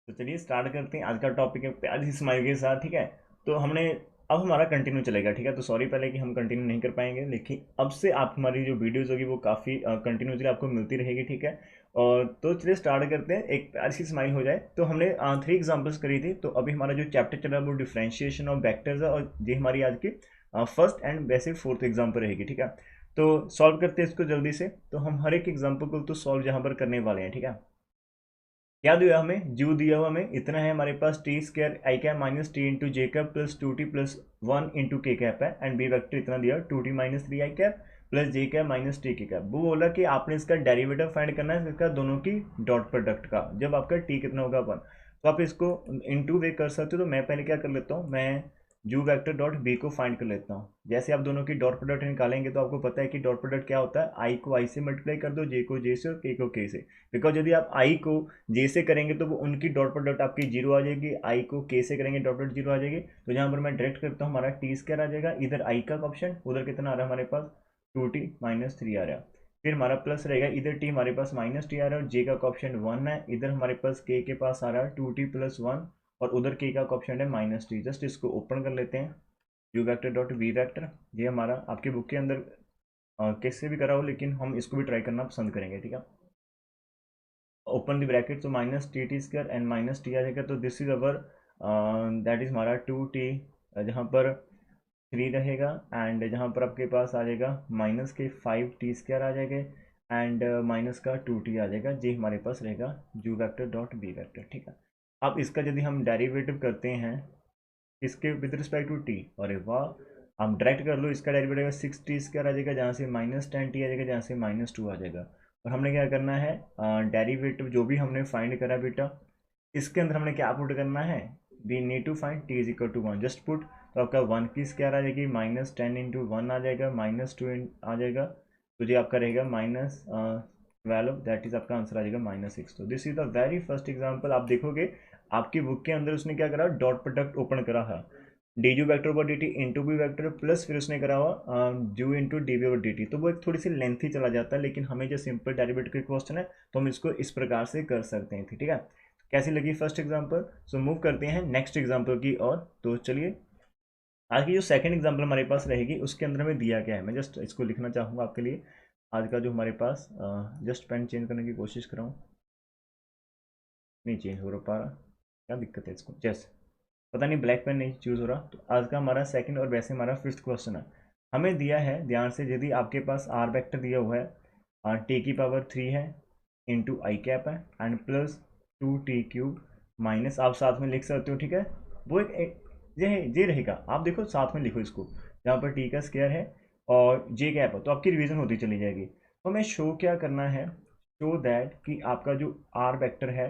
तो चलिए स्टार्ट करते हैं। आज का टॉपिक है प्यारी सी स्माइल के साथ, ठीक है। तो हमने अब हमारा कंटिन्यू चलेगा, ठीक है। तो सॉरी पहले कि हम कंटिन्यू नहीं कर पाएंगे, लेकिन अब से आप हमारी जो वीडियोस होगी वो काफ़ी कंटिन्यूसली आपको मिलती रहेगी, ठीक है। और तो चलिए स्टार्ट करते हैं। एक प्यारी सी स्माइल हो जाए। तो हमने 3 एग्जांपल्स करी थी। तो अभी हमारा जो चैप्टर चल रहा है वो डिफ्रेंशिएशन ऑफ वेक्टर्स है, और ये हमारी आज की फर्स्ट एंड वैसे फोर्थ एग्जाम्पल रहेगी, ठीक है। तो सॉल्व करते हैं इसको जल्दी से। तो हम हर एक एग्जाम्पल को तो सॉल्व यहाँ पर करने वाले हैं, ठीक है। क्या दिया हमें? जू दिया हुआ हमें इतना है हमारे पास T square I cap minus T into J cap plus 2t plus 1 into K cap है। एंड बी वेक्टर इतना दिया 2t minus 3 I cap plus J cap minus T K cap. वो बोला कि आपने इसका डेरिवेटिव फाइंड करना है, इसका दोनों की डॉट प्रोडक्ट का, जब आपका टी कितना होगा 1। तो आप इसको इंटू वे कर सकते हो। तो मैं पहले क्या कर लेता हूँ, मैं जू वेक्टर डॉट बी को फाइंड कर लेता हूँ। जैसे आप दोनों की डॉट प्रोडक्ट निकालेंगे तो आपको पता है कि डॉट प्रोडक्ट क्या होता है, आई को आई से मल्टीप्लाई कर दो, जे को जे से और के को के से। बिकॉज यदि आप आई को जे से करेंगे तो वो उनकी डॉट प्रोडक्ट आपकी जीरो आ जाएगी, आई को के से करेंगे डॉट प्रोडक्ट जीरो आ जाएगी। तो यहाँ पर मैं डायरेक्ट करता हूँ, हमारा टी स्क्वायर आ जाएगा, इधर आई का ऑप्शन, उधर कितना आ रहा है हमारे पास 2t माइनस 3 आ रहा है। फिर हमारा प्लस रहेगा, इधर टी हमारे पास माइनस टी आ रहा है और जे का ऑप्शन 1 है। इधर हमारे पास के पास आ रहा है 2t प्लस 1 और उधर के का ऑप्शन है माइनस टी। जस्ट इसको ओपन कर लेते हैं, U vector dot V vector. ये हमारा आपके बुक के अंदर कैसे भी करा हो, लेकिन हम इसको भी ट्राई करना पसंद करेंगे, ठीक है। ओपन द ब्रैकेट, तो minus T T square and minus T आ जाएगा। तो this is our that is हमारा 2t, जहाँ पर 3 रहेगा एंड जहाँ पर आपके पास आ जाएगा माइनस के 5t स्क्र आ जाएगा एंड माइनस का 2t आ जाएगा। जी हमारे पास रहेगा जू वैक्टर डॉट बी वैक्टर, ठीक है। अब इसका यदि हम डेरिवेटिव करते हैं इसके विद रिस्पेक्ट टू टी, अरे वाह, हम डायरेक्ट कर लो। इसका डेरिवेटिव आएगा 6t स्क्र आ जाएगा, जहाँ से माइनस 10t आ जाएगा, जहाँ से माइनस 2 आ जाएगा। और हमने क्या करना है, डेरिवेटिव जो भी हमने फाइंड करा बेटा, इसके अंदर हमने क्या पुट करना है, we need to find T is equal to 1, just put. तो आपका 1 की स्क्वायर आ जाएगी, माइनस 10 इंटू 1 आ जाएगा, माइनस 2 आ जाएगा। तो ये आपका रहेगा माइनस 12, दैट इज आपका आंसर आ जाएगा -6। तो this is the very first example. आप देखोगे आपकी बुक के अंदर उसने क्या करा, डॉट प्रोडक्ट ओपन करा है, D U vector over D T into B vector plus फिर उसने करा हुआ U into D V over D T. तो वो एक थोड़ी सी लेंथी चला जाता है, लेकिन हमें जो सिंपल डेरिवेटिव की क्वेश्चन है तो हम इसको इस प्रकार से कर सकते हैं, ठीक है। कैसी लगी फर्स्ट एग्जाम्पल? सो मूव करते हैं नेक्स्ट एग्जाम्पल की और। तो चलिए आज की जो सेकंड एग्जाम्पल हमारे पास रहेगी उसके अंदर में दिया क्या है, मैं जस्ट इसको लिखना चाहूँगा आपके लिए। आज का जो हमारे पास जस्ट पेन चेंज करने की कोशिश कर रहा हूँ, नहीं चेंज हो पा रहा, क्या दिक्कत है इसको, जैसे पता नहीं ब्लैक पेन नहीं चूज़ हो रहा। तो आज का हमारा सेकंड और वैसे हमारा फिफ्थ क्वेश्चन है। हमें दिया है ध्यान से, यदि आपके पास आर वेक्टर दिया हुआ है टी की पावर 3 है इंटू आई कैप है एंड प्लस 2t³ माइनस, आप साथ में लिख सकते हो, ठीक है। वो ये है, ये रहेगा, आप देखो साथ में लिखो इसको, जहाँ पर टी का स्क्वायर है और जे कैप है, तो आपकी रिवीजन होती चली जाएगी। तो हमें शो क्या करना है, शो दैट कि आपका जो आर वेक्टर है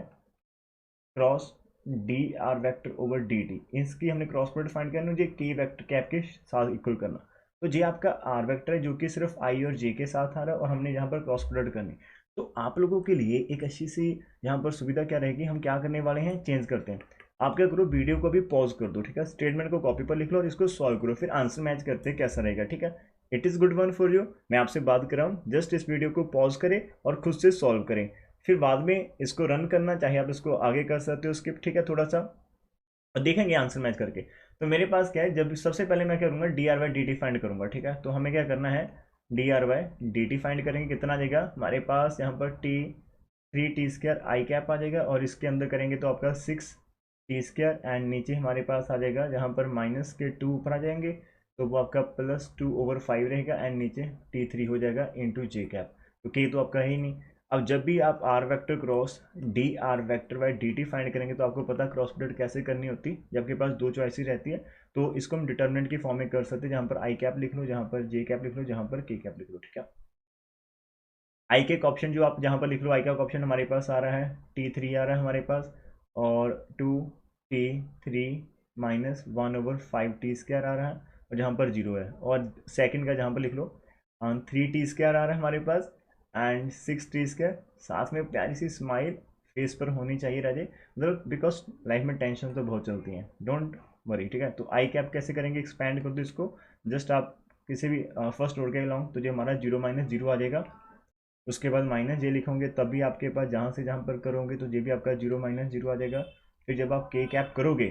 cross D R vector over D T, इसकी हमने क्रॉस प्रोडक्ट फाइंड करना, मुझे के वेक्टर कैप के साथ इक्वल करना। तो ये आपका आर वेक्टर है जो कि सिर्फ आई और जे के साथ आ रहा है, और हमने यहाँ पर क्रॉस प्रोडक्ट करनी। तो आप लोगों के लिए एक अच्छी सी यहाँ पर सुविधा क्या रहेगी, हम क्या करने वाले हैं, चेंज करते हैं। आप क्या करो, वीडियो को भी पॉज कर दो, ठीक है, स्टेटमेंट को कॉपी पर लिख लो और इसको सॉल्व करो, फिर आंसर मैच करते हैं कैसा रहेगा, ठीक है। It is good one for you. मैं आपसे बात कर रहा हूँ, जस्ट इस वीडियो को पॉज करें और खुद से सॉल्व करें, फिर बाद में इसको रन करना चाहे आप इसको आगे कर सकते हो स्किप, ठीक है, थोड़ा सा और देखेंगे आंसर मैच करके। तो मेरे पास क्या है, जब सबसे पहले मैं क्या करूँगा, D R Y D T find करूँगा, ठीक है। तो हमें क्या करना है, D R Y D T find करेंगे, कितना आ जाएगा हमारे पास यहाँ पर टी 3t² आई कैप आ जाएगा, और इसके अंदर करेंगे तो आपका 6t² एंड नीचे हमारे पास आ जाएगा जहाँ पर माइनस के 2 ऊपर आ जाएंगे, तो वो आपका +2/5 रहेगा एंड नीचे t3 हो जाएगा इंटू जे कैप। तो के तो आपका है ही नहीं। अब जब भी आप R vector cross D R vector by D T find करेंगे तो आपको पता क्रॉस प्रोडक्ट कैसे करनी होती, जब आपके पास दो चॉइसेस रहती है। तो इसको हम डिटर्मिनेंट की फॉर्म में कर सकते हैं, जहाँ पर आई कैप लिख लो, जहाँ पर जे कैप लिख लो, जहाँ पर के कैप लिख लो, ठीक है। आई के ऑप्शन जो आप जहाँ पर लिख लो, आई का ऑप्शन हमारे पास आ रहा है t3 आ रहा है हमारे पास, और 2t3 -1/5t² आ रहा है, और जहाँ पर जीरो है। और सेकंड का जहाँ पर लिख लो 3t² आ रहा है हमारे पास एंड 6t²। साथ में प्यारी सी स्माइल फेस पर होनी चाहिए राजे, मतलब बिकॉज लाइफ में टेंशन तो बहुत चलती हैं, डोंट वरी, ठीक है। तो आई कैप कैसे करेंगे, एक्सपैंड कर दो इसको, जस्ट आप किसी भी फर्स्ट ऑर्डर के लाऊँ तो जो हमारा 0 - 0 आ जाएगा। उसके बाद माइनस जे लिखोगे, तब भी आपके पास जहाँ से जहाँ पर करोगे तो जे भी आपका 0 - 0 आ जाएगा। फिर जब आप के कैप करोगे,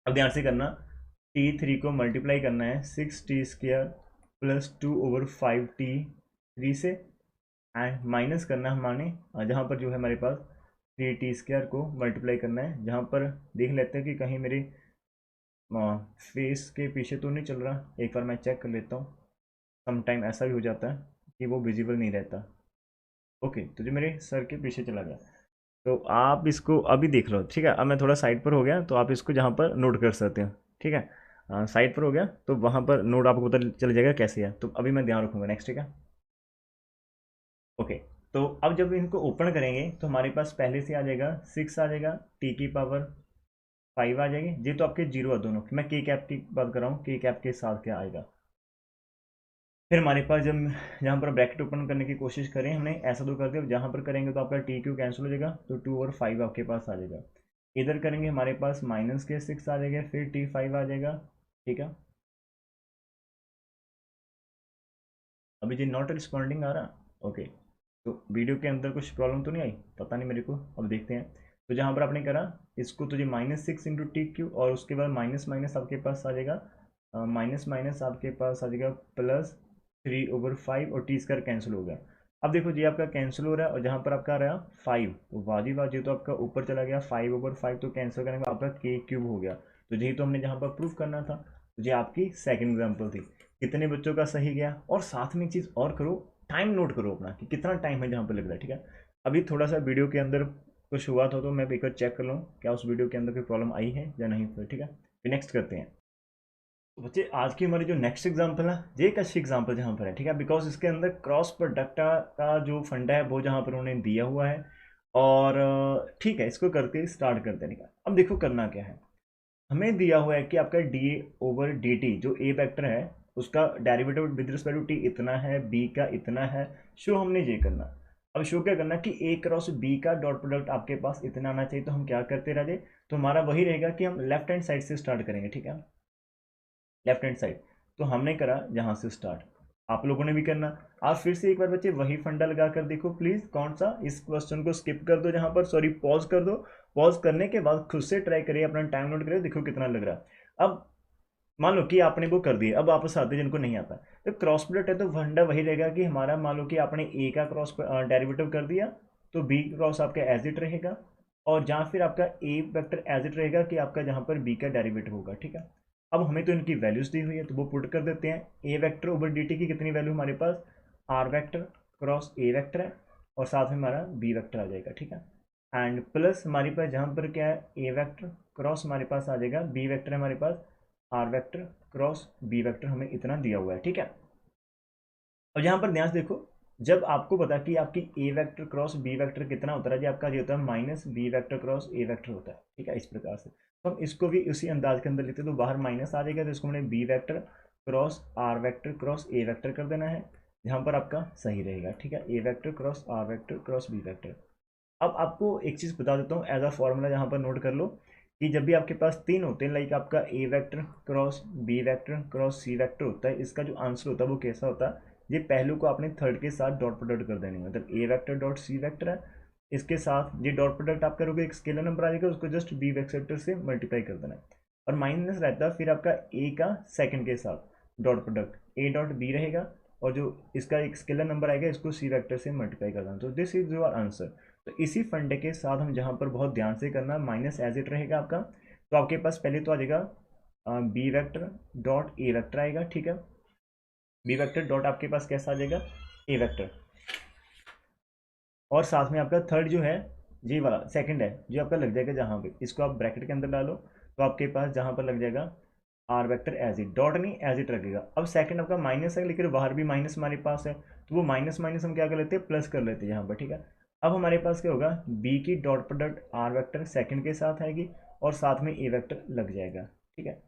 अब ध्यान से करना, T3 को मल्टीप्लाई करना है 6t² प्लस 2/5t3 से, एंड माइनस करना है हमारे जहाँ पर जो है हमारे पास 3t² को मल्टीप्लाई करना है, जहाँ पर देख लेते हैं कि कहीं मेरे फेस के पीछे तो नहीं चल रहा, एक बार मैं चेक कर लेता हूँ। समटाइम ऐसा भी हो जाता है कि वो विजिबल नहीं रहता। ओके, तो जो मेरे सर के पीछे चला गया, तो आप इसको अभी देख लो, ठीक है। अब मैं थोड़ा साइड पर हो गया, तो आप इसको जहाँ पर नोट कर सकते हैं, ठीक है। साइड पर हो गया तो वहाँ पर नोट आपको पता चल जाएगा कैसे है, तो अभी मैं ध्यान रखूँगा नेक्स्ट, ठीक है। ओके, तो अब जब इनको ओपन करेंगे तो हमारे पास पहले से आ जाएगा 6 आ जाएगा, T⁵ आ जाएगी, ये तो आपके जीरो है दोनों। मैं के कैप की बात कर रहा हूँ, के कैप के साथ क्या आएगा। फिर हमारे पास जब जहाँ पर ब्रैकेट ओपन करने की कोशिश करें, हमने ऐसा तो कर दिया, जहाँ पर करेंगे तो आपका T⁵ कैंसिल हो जाएगा, तो 2/5 आपके पास आ जाएगा। इधर करेंगे हमारे पास -6 आ जाएगा, फिर T⁵ आ जाएगा, ठीक है। अभी जी नॉट रिस्पॉन्डिंग आ रहा, ओके। तो वीडियो के अंदर कुछ प्रॉब्लम तो नहीं आई, पता नहीं मेरे को, अब देखते हैं। तो जहाँ पर आपने करा इसको, तो जी -6 इंटू TQ, और उसके बाद माइनस माइनस आपके पास आ जाएगा, माइनस माइनस आपके पास आ जाएगा +3/5, और T² कैंसिल हो गया। अब देखो जी आपका कैंसिल हो रहा है, और जहाँ पर आपका आ रहा है 5, तो वाजी वाजी तो आपका ऊपर चला गया 5/5, तो कैंसिल करने का आपका k³ हो गया। तो यही तो हमने जहाँ पर प्रूफ करना था। तो ये आपकी सेकंड एग्जाम्पल थी। कितने बच्चों का सही गया, और साथ में एक चीज़ और करो, टाइम नोट करो अपना कि कितना टाइम है जहाँ पर लग रहा है, ठीक है। अभी थोड़ा सा वीडियो के अंदर कुछ हुआ था, तो मैं एक बार चेक कर लूँ क्या उस वीडियो के अंदर कोई प्रॉब्लम आई है या नहीं, फिर ठीक है, फिर नेक्स्ट करते हैं। तो बच्चे आज की हमारी जो नेक्स्ट एग्जांपल है, ये एक अच्छी एग्जांपल जहाँ पर है, ठीक है, बिकॉज इसके अंदर क्रॉस प्रोडक्ट का जो फंडा है वो जहाँ पर उन्होंने दिया हुआ है, और ठीक है, इसको करके स्टार्ट करते हैं। अब देखो करना क्या है, हमें दिया हुआ है कि आपका d/dt जो ए वेक्टर है उसका derivative with respect to T इतना है, बी का इतना है, शो हमने ये करना। अब शो क्या करना कि ए क्रॉस बी का डॉट प्रोडक्ट आपके पास इतना आना चाहिए, तो हम क्या करते रहे, तो हमारा वही रहेगा कि हम लेफ्ट हैंड साइड से स्टार्ट करेंगे, ठीक है, लेफ्ट हैंड साइड। तो हमने करा यहाँ से स्टार्ट, आप लोगों ने भी करना। आप फिर से एक बार बच्चे वही फंडा लगा कर देखो प्लीज, कौन सा, इस क्वेश्चन को स्किप कर दो, जहां पर सॉरी पॉज कर दो, पॉज करने के बाद खुद से ट्राई करिए, अपना टाइम नोट करिए, देखो कितना लग रहा है। अब मान लो कि आपने वो कर दिया, अब वापस आते जिनको नहीं आता, तो क्रॉस प्रोडक्ट है तो फंडा वही रहेगा कि हमारा, मान लो कि आपने ए का क्रॉस डेरिवेटिव कर दिया, तो बी क्रॉस आपका एज इट रहेगा, और जहाँ फिर आपका ए वेक्टर एज इट रहेगा कि आपका जहाँ पर बी का डेरिवेटिव होगा, ठीक है। अब हमें तो इनकी वैल्यूज दी हुई है, तो वो पुट कर देते हैं। A vector over D T की कितनी वैल्यू हमारे पास, R vector cross A vector है, और साथ में हमारा बी वेक्टर आ जाएगा, ठीक है। एंड प्लस हमारे पास जहाँ पर क्या है, ए वेक्टर क्रॉस हमारे पास आ जाएगा बी वेक्टर है हमारे पास, R vector cross B vector हमें इतना दिया हुआ है, ठीक है। अब यहाँ पर ध्यान से देखो, जब आपको पता कि आपकी A vector cross B vector कितना होता है, जी आपका ये होता है minus B vector cross A vector होता है, ठीक है, इस प्रकार से। तो हम इसको भी उसी अंदाज के अंदर लेते हैं, तो बाहर माइनस आ जाएगा, तो इसको हमने B vector cross R vector cross A vector कर देना है, जहाँ पर आपका सही रहेगा, ठीक है, A vector cross R vector cross B vector. अब आपको एक चीज़ बता देता हूँ एज अ फॉर्मूला, यहाँ पर नोट कर लो कि जब भी आपके पास तीन होते हैं, लाइक आपका A vector cross B vector cross C vector होता है, इसका जो आंसर होता है वो कैसा होता है, ये पहलू को आपने थर्ड के साथ डॉट प्रोडक्ट कर देने, मतलब ए वेक्टर डॉट सी वेक्टर है, इसके साथ ये डॉट प्रोडक्ट आप करोगे, एक स्केलर नंबर आ जाएगा, उसको जस्ट बी वेक्टर से मल्टीप्लाई कर देना है, और माइनस रहता है फिर आपका ए का सेकंड के साथ dot product, A dot B रहेगा, और जो इसका एक स्केलर नंबर आएगा इसको सी वेक्टर से मल्टीप्लाई कर देना, तो दिस इज योर आंसर। तो इसी फंडे के साथ हम जहाँ पर बहुत ध्यान से करना, माइनस एज इट रहेगा आपका, तो आपके पास पहले तो आ जाएगा B vector dot A vector आएगा, ठीक है, बी वेक्टर डॉट आपके पास कैसा आ जाएगा, ए वेक्टर, और साथ में आपका थर्ड जो है, जी वाला सेकंड है जो आपका लग जाएगा जहाँ पे, इसको आप ब्रैकेट के अंदर डालो, तो आपके पास जहाँ पर लग जाएगा R vector as it, dot नहीं एज इट रखेगा। अब सेकंड आपका माइनस है, लेकिन बाहर भी माइनस हमारे पास है, तो वो माइनस माइनस हम क्या कर लेते हैं, प्लस कर लेते हैं यहाँ पर, ठीक है। अब हमारे पास क्या होगा, बी की dot product R vector second के साथ आएगी, और साथ में ए वेक्टर लग जाएगा, ठीक है।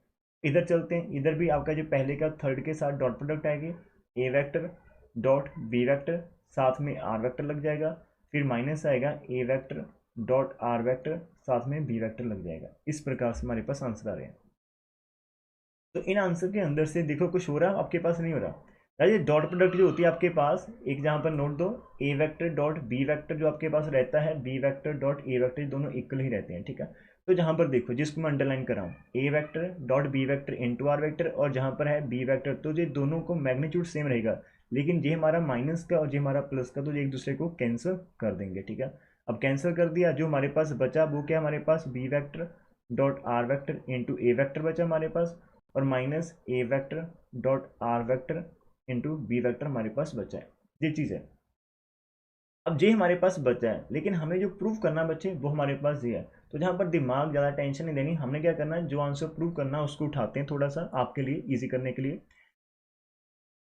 इधर चलते हैं, इधर भी आपका जो पहले का थर्ड के साथ डॉट प्रोडक्ट आएगी, ए वेक्टर डॉट बी वेक्टर, साथ में आर वेक्टर लग जाएगा, फिर माइनस आएगा ए वेक्टर डॉट आर वेक्टर, साथ में बी वेक्टर लग जाएगा। इस प्रकार से हमारे पास आंसर आ रहे हैं। तो इन आंसर के अंदर से देखो कुछ हो रहा है आपके पास, नहीं हो रहा, राइट, डॉट प्रोडक्ट जो होती है आपके पास, एक जहाँ पर नोट दो, A vector dot B vector जो आपके पास रहता है, B vector dot A vector, दोनों इक्वल ही रहते हैं, ठीक है। तो जहाँ पर देखो, जिसको मैं अंडरलाइन कर रहा हूँ, A vector dot B vector into R vector, और जहाँ पर है बी वेक्टर, तो ये दोनों को मैग्नीट्यूड सेम रहेगा, लेकिन ये हमारा माइनस का और ये हमारा प्लस का, तो ये एक दूसरे को कैंसिल कर देंगे, ठीक है। अब कैंसिल कर दिया, जो हमारे पास बचा वो क्या, हमारे पास B vector dot R vector into A vector बचा हमारे पास, और minus A vector dot R vector into B vector हमारे पास बचा है, ये चीज़ है। अब ये हमारे पास बचा है, लेकिन हमें जो प्रूव करना बच्चे वो हमारे पास ये है। तो जहाँ पर दिमाग ज़्यादा टेंशन नहीं देनी, हमने क्या करना है, जो आंसर प्रूव करना है उसको उठाते हैं थोड़ा सा आपके लिए इजी करने के लिए।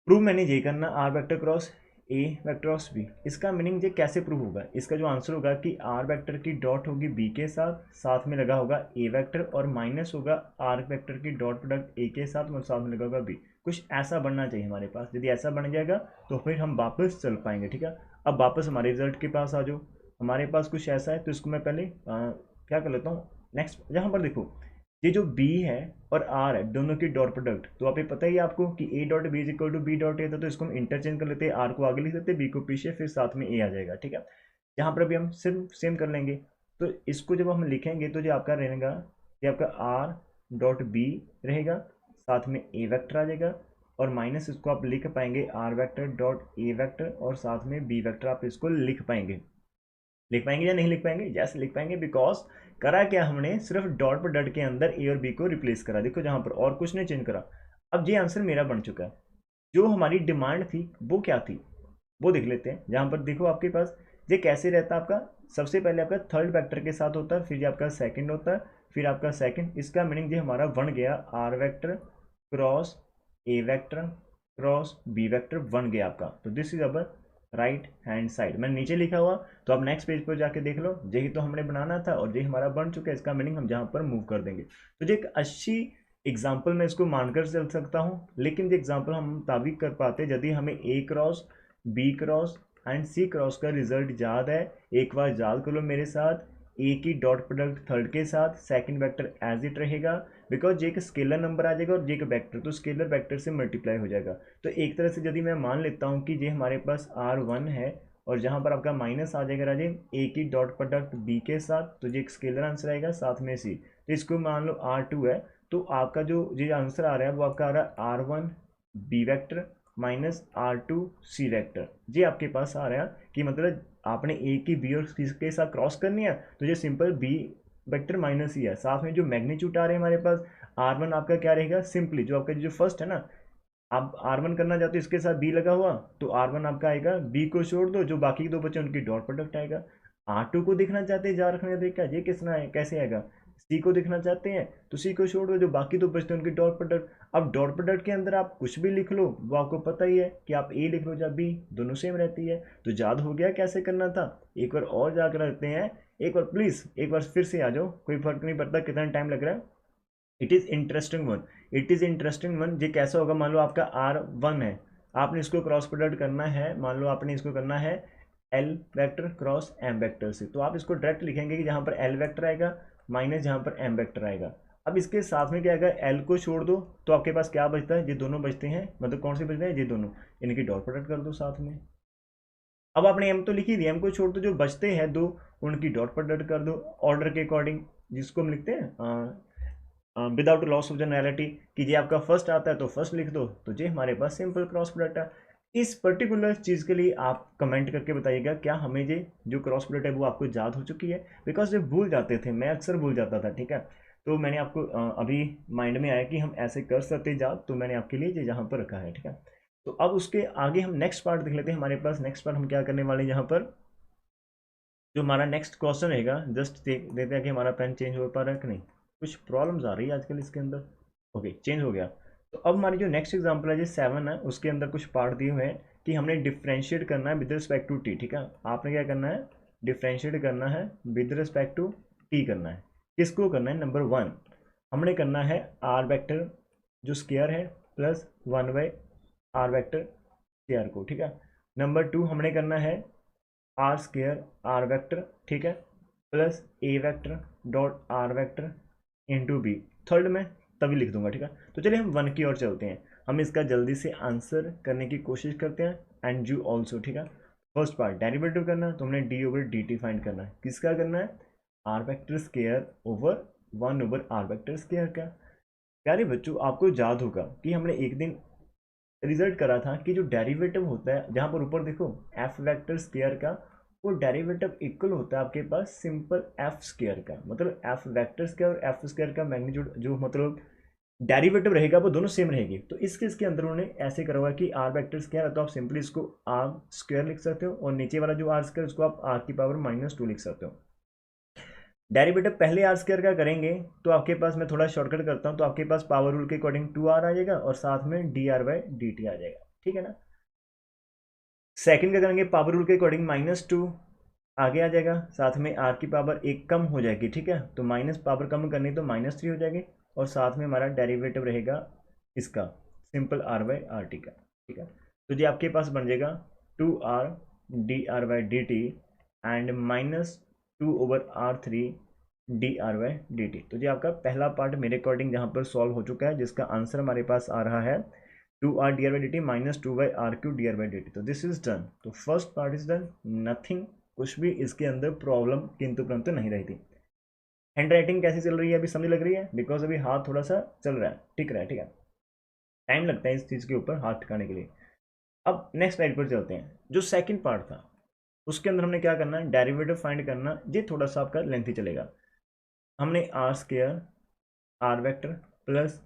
प्रूव मैंने ये करना, R vector cross A vector cross B. इसका मीनिंग ये कैसे प्रूव होगा, इसका जो आंसर होगा कि आर वेक्टर की डॉट होगी बी के साथ, साथ में लगा होगा ए वेक्टर, और माइनस होगा आर वेक्टर की डॉट प्रोडक्ट ए के साथ और साथ में लगा होगा बी। कुछ ऐसा बनना चाहिए हमारे पास, यदि ऐसा बन जाएगा तो फिर हम वापस चल पाएंगे, ठीक है। अब वापस हमारे रिजल्ट के पास आ जाओ, हमारे पास कुछ ऐसा है, तो इसको मैं पहले क्या कर लेता हूँ, नेक्स्ट यहाँ पर देखो, ये जो बी है और आर है, दोनों की डॉट प्रोडक्ट, तो आप ये पता ही है आपको कि A dot B is equal to B dot A था, तो इसको हम इंटरचेंज कर लेते हैं, आर को आगे लिख देते हैं, बी को पीछे, फिर साथ में ए आ जाएगा, ठीक है। यहाँ पर भी हम सिर्फ सेम कर लेंगे, तो इसको जब हम लिखेंगे तो जो आपका रहेगा, ये आपका आर डॉट बी रहेगा, साथ में ए वेक्टर आ जाएगा, और माइनस इसको आप लिख पाएंगे R vector dot A vector, और साथ में बी वेक्टर आप इसको लिख पाएंगे। लिख पाएंगे या नहीं लिख पाएंगे, जैसे लिख पाएंगे, बिकॉज करा क्या हमने, सिर्फ डॉट पर डॉट के अंदर ए और बी को रिप्लेस करा, देखो जहां पर, और कुछ नहीं चेंज करा। अब ये आंसर मेरा बन चुका है। जो हमारी डिमांड थी वो क्या थी, वो देख लेते हैं। जहां पर देखो आपके पास ये कैसे रहता है आपका, सबसे पहले आपका थर्ड वेक्टर के साथ होता है, फिर ये आपका सेकंड होता है, फिर आपका सेकंड, इसका मीनिंग ये हमारा बन गया R vector cross A vector cross B vector बन गया आपका। तो this is our right hand side, मैंने नीचे लिखा हुआ, तो आप नेक्स्ट पेज पर जाके देख लो, यही तो हमने बनाना था और यही हमारा बन चुका है, इसका मीनिंग हम जहाँ पर मूव कर देंगे। तो ये एक अच्छी एग्जाम्पल मैं इसको मानकर चल सकता हूँ, लेकिन ये एग्जाम्पल हम ताबिक कर पाते यदि हमें A cross B cross and C cross का रिजल्ट याद है। एक बार याद कर लो मेरे साथ, ए की डॉट प्रोडक्ट थर्ड के साथ, सेकंड वेक्टर एज इट रहेगा, बिकॉज जे एक स्केलर नंबर आ जाएगा और जे एक वेक्टर, तो स्केलर वेक्टर से मल्टीप्लाई हो जाएगा। तो एक तरह से यदि मैं मान लेता हूँ कि ये हमारे पास R1 है, और जहाँ पर आपका माइनस आ जाएगा राजेन ए की डॉट प्रोडक्ट बी के साथ, तो ये एक स्केलर आंसर आएगा, साथ में सी, तो इसको मान लो R2 है, तो आपका जो ये आंसर आ रहा है वो आपका आ रहा है R1 B vector minus R2 C vector. ये आपके पास आ रहा है कि मतलब आपने ए की बी और सी के साथ क्रॉस करनी है, तो ये सिंपल बी वेक्टर माइनस ही है। साथ में जो मैग्नीट्यूड आ रहे हैं हमारे पास, R1 आपका क्या रहेगा, सिंपली जो आपका जो फर्स्ट है ना, आप R1 करना चाहते हो इसके साथ बी लगा हुआ, तो R1 आपका आएगा, बी को छोड़ दो, जो बाकी दो बचे उनकी डॉट प्रोडक्ट आएगा। R2 को देखना चाहते हैं, जा रखने देखा, ये किसना है, कैसे आएगा, सी को देखना चाहते हैं तो सी को छोड़ दो, जो बाकी दो बचते हैं उनकी डॉट प्रोडक्ट। अब डॉट प्रोडक्ट के अंदर आप कुछ भी लिख लो, वो आपको पता ही है कि आप ए लिख लो या बी, दोनों सेम रहती है। तो याद हो गया कैसे करना था, एक बार और जाकर रहते हैं, एक बार प्लीज़ एक बार फिर से आ जाओ, कोई फर्क नहीं पड़ता कितना टाइम लग रहा है। It is interesting one, it is interesting one. ये कैसा होगा, मान लो आपका R1 है, आपने इसको क्रॉस प्रोडक्ट करना है, मान लो आपने इसको करना है L vector cross M vector से, तो आप इसको डायरेक्ट लिखेंगे कि जहाँ पर L वेक्टर आएगा माइनस जहाँ पर M वेक्टर आएगा। अब इसके साथ में क्या आएगा, L को छोड़ दो, तो आपके पास क्या बचता है, ये दोनों बचते हैं, मतलब कौन से बचते हैं, ये दोनों, इनकी डॉट प्रोडक्ट कर दो साथ में। अब आपने M तो लिखी दी, M को छोड़ दो, जो बचते हैं दो उनकी डॉट प्रोडक्ट कर दो ऑर्डर के अकॉर्डिंग, जिसको हम लिखते हैं विदाउट लॉस ऑफ जनरलिटी, कि ये आपका फर्स्ट आता है तो फर्स्ट लिख दो, तो ये हमारे पास सिंपल क्रॉस प्रोडक्ट है। इस पर्टिकुलर चीज़ के लिए आप कमेंट करके बताइएगा क्या हमें ये जो क्रॉस प्रोडक्ट है वो आपको याद हो चुकी है, बिकॉज ये भूल जाते थे, मैं अक्सर भूल जाता था, ठीक है। तो मैंने आपको अभी माइंड में आया कि हम ऐसे कर सकते याद, तो मैंने आपके लिए ये यहाँ पर रखा है, ठीक है। तो अब उसके आगे हम नेक्स्ट पार्ट देख लेते हैं। हमारे पास नेक्स्ट पार्ट हम क्या करने वाले हैं, यहाँ पर जो हमारा नेक्स्ट क्वेश्चन रहेगा, जस्ट देख देते हैं कि हमारा पेन चेंज हो पा रहा है कि नहीं, कुछ प्रॉब्लम्स आ रही है आजकल इसके अंदर। ओके, चेंज हो गया। तो अब हमारी जो नेक्स्ट एग्जांपल है, जो 7 है, उसके अंदर कुछ पार्ट दिए हुए हैं कि हमने डिफ्रेंशिएट करना है विद रिस्पेक्ट टू टी, ठीक है। आपने क्या करना है, डिफ्रेंशिएट करना है विद रिस्पेक्ट टू टी करना है। किसको करना है, नंबर 1 हमने करना है आर वेक्टर जो स्केयर है प्लस 1/r वेक्टर स्केयर को, ठीक है। नंबर 2 हमने करना है आर स्केयर आर वेक्टर, ठीक है, plus A vector dot R vector into B. Third में तभी लिख दूंगा, ठीक है। तो चलिए हम 1 की ओर चलते हैं। हम इसका जल्दी से आंसर करने की कोशिश करते हैं एंड यू ऑल्सो, ठीक है। फर्स्ट पार्ट डेरिवेटिव करना है तो हमने D over D T find करना है। किसका करना है? R vector square over 1 R vector square का। प्यारे बच्चों, आपको याद होगा कि हमने एक दिन रिजल्ट करा था कि जो डेरिवेटिव होता है, जहाँ पर ऊपर देखो एफ वेक्टर स्केयर का, वो डेरिवेटिव इक्वल होता है आपके पास सिंपल एफ स्केयर का। मतलब एफ वेक्टर स्केयर और एफ स्केयर का मैग्नीट्यूड जो मतलब डेरिवेटिव रहेगा वो दोनों सेम रहेगी। तो इसके अंदर उन्होंने ऐसे करा हुआ कि आर वेक्टर स्केयर है तो आप सिंपली इसको आर स्क्वायर लिख सकते हो, और नीचे वाला जो आर स्क्वायर उसको आप आर की पावर -2 लिख सकते हो। डेरिवेटिव पहले आर स्क्वायर का करेंगे तो आपके पास, मैं थोड़ा शॉर्टकट करता हूँ, तो आपके पास पावर रूल के अकॉर्डिंग 2r आ जाएगा और साथ में dr/dt आ जाएगा, ठीक है ना। सेकंड का करेंगे पावर रूल के अकॉर्डिंग -2 आगे आ जाएगा, साथ में आर की पावर एक कम हो जाएगी, ठीक है। तो माइनस पावर कम करनी तो -3 हो जाएगी, और साथ में हमारा डेरिवेटिव रहेगा इसका सिंपल r/rt का, ठीक है। तो जी आपके पास बन जाएगा 2r dr/dt and -2/r3 dr/dt। तो जी आपका पहला पार्ट मेरे अकॉर्डिंग यहाँ पर सॉल्व हो चुका है, जिसका आंसर हमारे पास आ रहा है 2r dr/dt -2/r3 dr/dt। तो दिस इज डन। तो first part is done, nothing, कुछ भी इसके अंदर प्रॉब्लम किंतु परंतु नहीं रही थी। हैंड राइटिंग कैसी चल रही है अभी समझ लग रही है? बिकॉज अभी हाथ थोड़ा सा चल रहा है, टिक रहा है, ठीक है। टाइम लगता है इस चीज़ के ऊपर हाथ टिकाने के लिए। अब नेक्स्ट स्लाइड पर चलते हैं। जो सेकंड पार्ट था उसके अंदर हमने क्या करना है, डेरिवेटिव फाइंड करना। ये थोड़ा सा आपका लेंथी चलेगा। हमने R square R vector plus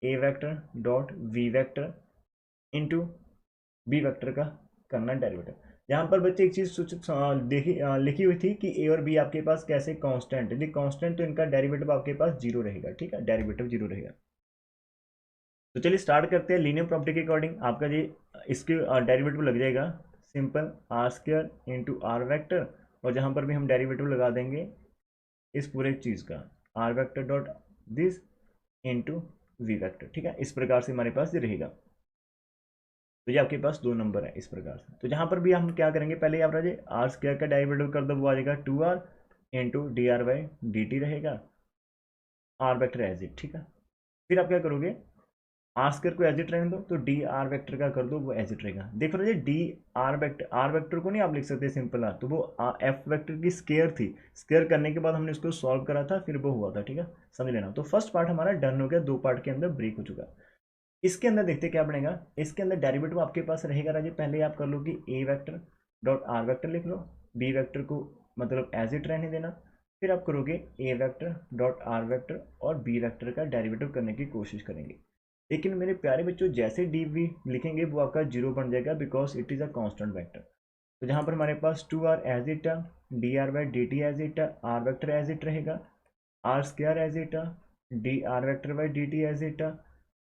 A vector dot V vector into B vector का करना डेरिवेटिव। यहाँ पर बच्चे एक चीज सूचित देखी लिखी हुई थी कि ए और बी आपके पास कैसे कांस्टेंट, यदि कांस्टेंट तो इनका डेरिवेटिव आपके पास जीरो रहेगा, ठीक है, डेरिवेटिव जीरो रहेगा। तो चलिए स्टार्ट करते हैं। लीनियर प्रॉपर्टी के अकॉर्डिंग आपका ये इसके डेरिवेटिव लग जाएगा simple R square into R vector, और जहाँ पर भी हम डेरिवेटिव लगा देंगे इस पूरे चीज़ का R vector dot this into V vector, ठीक है। इस प्रकार से हमारे पास ये रहेगा। तो ये आपके पास 2 नंबर है इस प्रकार से। तो जहाँ पर भी हम क्या करेंगे, पहले आप राजे आर स्क्वायर का डेरिवेटिव कर दो, वो आ जाएगा 2r इंटू dr/dt रहेगा, आर वैक्टर एज इट, ठीक है। फिर आप क्या करोगे, आर स्क्वायर को एज इट रहने दो, तो डी आर वैक्टर का कर दो, वो एज इट रहेगा। देखो राजे डी आर वैक्टर को नहीं आप लिख सकते सिंपल आर, तो वो एफ वैक्टर की स्क्वायर थी, स्क्वायर करने के बाद हमने उसको सॉल्व करा था, फिर वो हुआ था, ठीक है, समझ लेना। तो फर्स्ट पार्ट हमारा डन हो गया, 2 पार्ट के अंदर ब्रेक हो चुका। इसके अंदर देखते क्या बनेगा। इसके अंदर डेरिवेटिव आपके पास रहेगा राजे, पहले आप कर लो कि ए वेक्टर डॉट आर वेक्टर लिख लो, बी वेक्टर को मतलब एज इट रहने देना, फिर आप करोगे ए वेक्टर डॉट आर वेक्टर और बी वेक्टर का डेरिवेटिव करने की कोशिश करेंगे। लेकिन मेरे प्यारे बच्चों जैसे डी वी लिखेंगे वो आपका जीरो बन जाएगा, because it is a constant vector. तो जहाँ पर हमारे पास 2r as it D R by D T as it R vector as it रहेगा, R square as it D R vector by D T as it,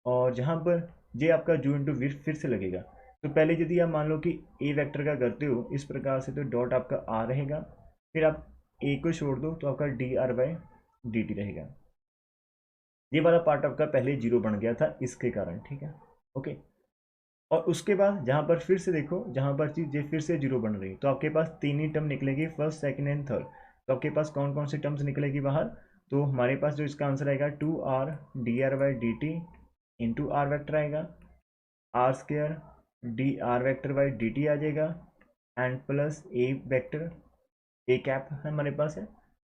और जहाँ पर जे आपका जू इंटू वी फिर से लगेगा। तो पहले यदि आप मान लो कि ए वेक्टर का करते हो इस प्रकार से, तो डॉट आपका आर रहेगा, फिर आप ए को छोड़ दो तो आपका D R by D T रहेगा। ये वाला पार्ट आपका पहले जीरो बन गया था इसके कारण, ठीक है, ओके। और उसके बाद जहाँ पर फिर से देखो, जहाँ पर चीज़ ये फिर से जीरो बन रही है, तो आपके पास 3 ही टर्म निकलेगी, फर्स्ट सेकंड एंड थर्ड। तो आपके पास कौन कौन सी टर्म्स निकलेगी बाहर, तो हमारे पास जो इसका आंसर आएगा 2r dr/dt into R vector आएगा, R square D R vector by D T आ जाएगा, and plus A vector A cap हमारे पास है,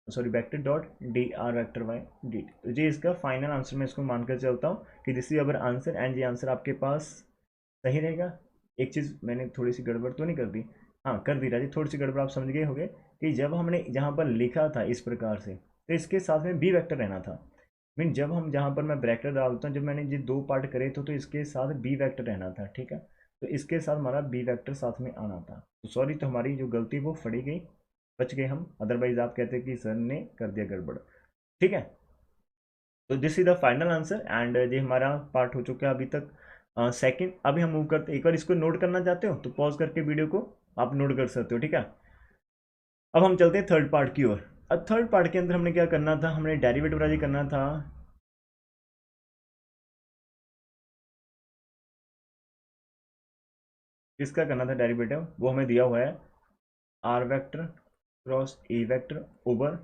sorry vector dot D R vector by D T. तो ये इसका फाइनल आंसर मैं इसको मानकर चलता हूँ कि this is our answer, and ये आंसर आपके पास सही रहेगा। एक चीज़ मैंने थोड़ी सी गड़बड़ तो नहीं कर दी, हाँ कर दी राजी, थोड़ी सी गड़बड़ आप समझ गए होंगे कि जब हमने जहाँ पर लिखा था इस प्रकार से, तो इसके साथ में बी वेक्टर रहना था। मीन जब हम जहाँ पर मैं ब्रैकेट डालता हूँ, जब मैंने ये 2 पार्ट करे थे तो इसके साथ बी वेक्टर रहना था, ठीक है। तो इसके साथ हमारा बी वेक्टर साथ में आना था। तो सॉरी, तो हमारी जो गलती वो फड़ी गई, बच गए हम, अदरवाइज आप कहते कि सर ने कर दिया गड़बड़, ठीक है। तो this is the final answer, and ये हमारा पार्ट हो चुका है अभी तक सेकंड। अभी हम मूव करते, एक बार इसको नोट करना चाहते हो तो पॉज करके वीडियो को आप नोट कर सकते हो, ठीक है। अब हम चलते हैं थर्ड पार्ट की ओर। अब थर्ड पार्ट के अंदर हमने क्या करना था, हमने डेरिवेटिव राजी करना था। किसका करना था डेरिवेटिव, वो हमें दिया हुआ है R vector cross A vector over